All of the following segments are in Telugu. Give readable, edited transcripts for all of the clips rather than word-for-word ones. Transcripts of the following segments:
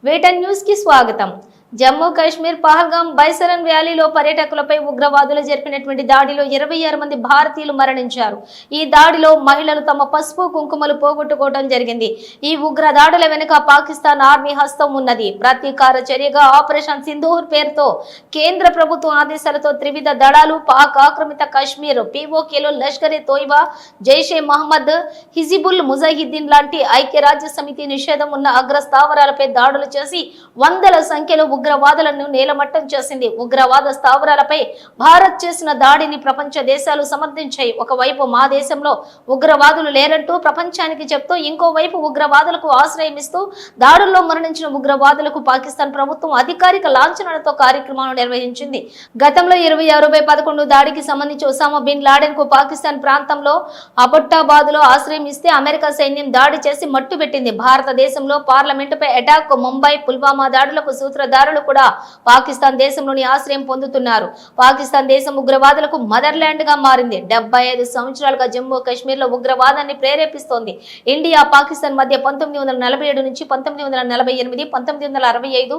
వేటన్ న్యూస్ కి స్వాగతం. జమ్మూ కాశ్మీర్ పహల్గాం బైసరన్ వ్యాలీలో పర్యాటకులపై ఉగ్రవాదులు జరిపినటువంటి దాడిలో 26 మంది భారతీయులు మరణించారు. ఈ దాడిలో మహిళలు తమ పసుపు కుంకుమలు పోగొట్టుకోవడం జరిగింది. ఈ ఉగ్ర దాడుల వెనుక పాకిస్తాన్ ఆర్మీ హస్తం ఉన్నది. ప్రతీకార చర్యగా ఆపరేషన్ సింధూర్ పేరుతో కేంద్ర ప్రభుత్వం ఆదేశాలతో త్రివిధ దళాలు పాక్ ఆక్రమిత కాశ్మీర్ పీఓకేలో లష్కర్-ఏ తోయిబా, జైషే మహమ్మద్, హిజిబుల్ ముజాహిద్దీన్ లాంటి ఐక్యరాజ్య సమితి నిషేధం ఉన్న అగ్ర స్థావరాలపై దాడులు చేసి వందల సంఖ్యలో ఉగ్రవాదులను నేలమట్టం చేసింది. ఉగ్రవాద స్థావరాలపై భారత్ చేసిన దాడిని ప్రపంచ దేశాలు సమర్థించాయి. ఒకవైపు మా దేశంలో ఉగ్రవాదులు లేరంటూ ప్రపంచానికి చెప్తూ, ఇంకోవైపు ఉగ్రవాదులకు ఆశ్రయమిస్తూ దాడుల్లో మరణించిన ఉగ్రవాదులకు పాకిస్తాన్ ప్రభుత్వం అధికారిక లాంఛనాలతో కార్యక్రమాలు నిర్వహించింది. గతంలో 26/11 దాడికి సంబంధించి ఒసామా బిన్ లాడెన్ కు పాకిస్తాన్ ప్రాంతంలో అబొట్టాబాద్ లో ఆశ్రయం ఇస్తే అమెరికా సైన్యం దాడి చేసి మట్టుబెట్టింది. భారతదేశంలో పార్లమెంటుపై అటాక్, ముంబై, పుల్వామా దాడులకు సూత్రధారులు కూడా పాకిస్తాన్ దేశంలోని ఆశ్రయం పొందుతున్నారు. పాకిస్తాన్ దేశం ఉగ్రవాదులకు మదర్ ల్యాండ్ గా మారింది. 75 సంవత్సరాలుగా జమ్మూ కాశ్మీర్ లో ఉగ్రవాదాన్ని ప్రేరేపిస్తోంది. ఇండియా పాకిస్తాన్ మధ్య 1947 నుంచి 1948, 1965,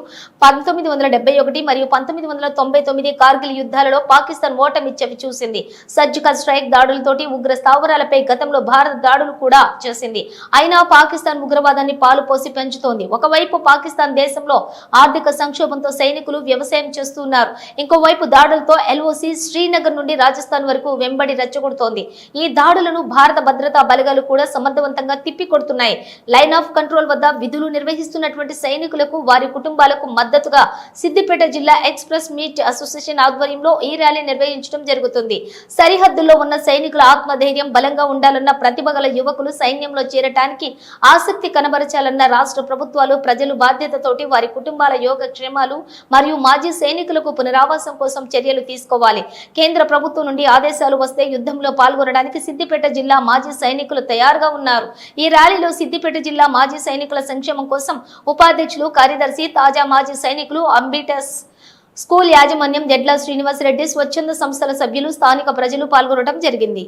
1971 మరియు 1999 కార్గిల్ యుద్ధాలలో పాకిస్తాన్ ఓటమి చవి చూసింది. సర్జికల్ స్ట్రైక్ దాడులతోటి ఉగ్ర స్థావరాలపై గతంలో భారత్ దాడులు కూడా చేసింది. అయినా పాకిస్తాన్ ఉగ్రవాదాన్ని పాలుపోసి పెంచుతోంది. ఒకవైపు పాకిస్తాన్ దేశంలో ఆర్థిక సంక్షోభంతో సైనికులు వ్యవసాయం చేస్తున్నారు. ఇంకోవైపు దాడులతో ఎల్ఓసి శ్రీనగర్ నుండి రాజస్థాన్ వరకు వెంబడి రెచ్చగొడుతోంది. ఈ దాడులను భారత భద్రతా బలగాలు కూడా సమర్థవంతంగా తిప్పికొడుతున్నాయి. లైన్ ఆఫ్ కంట్రోల్ వద్ద విధులు నిర్వహిస్తున్నటువంటి సైనికులకు, వారి కుటుంబాలకు మద్దతుగా సిద్దిపేట జిల్లా ఎక్స్ప్రెస్ మీట్ అసోసియేషన్ ఆధ్వర్యంలో ఈ ర్యాలీ నిర్వహించడం జరుగుతుంది. సరిహద్దుల్లో ఉన్న సైనికుల ఆత్మధైర్యం బలంగా ఉండాలన్న, ప్రతిభ గల యువకులు సైన్యంలో చేరటానికి ఆసక్తి కనబరచాలన్న రాష్ట్ర ప్రభుత్వాలు, ప్రజలు బాధ్యతతోటి వారి కుటుంబాల యోగక్షేమాలు మరియు మాజీ సైనికులకు పునరావాసం కోసం చర్యలు తీసుకోవాలి. కేంద్ర ప్రభుత్వం నుండి ఆదేశాలు వస్తే యుద్ధంలో పాల్గొనడానికి సిద్దిపేట జిల్లా మాజీ సైనికులు తయారుగా ఉన్నారు. ఈ ర్యాలీలో సిద్దిపేట జిల్లా మాజీ సైనికుల సంక్షేమం కోసం ఉపాధ్యక్షులు, కార్యదర్శి, తాజా మాజీ సైనికులు, అంబిటస్ స్కూల్ యాజమాన్యం, జడ్ల శ్రీనివాసరెడ్డి, స్వచ్ఛంద సంస్థల సభ్యులు, స్థానిక ప్రజలు పాల్గొనడం జరిగింది.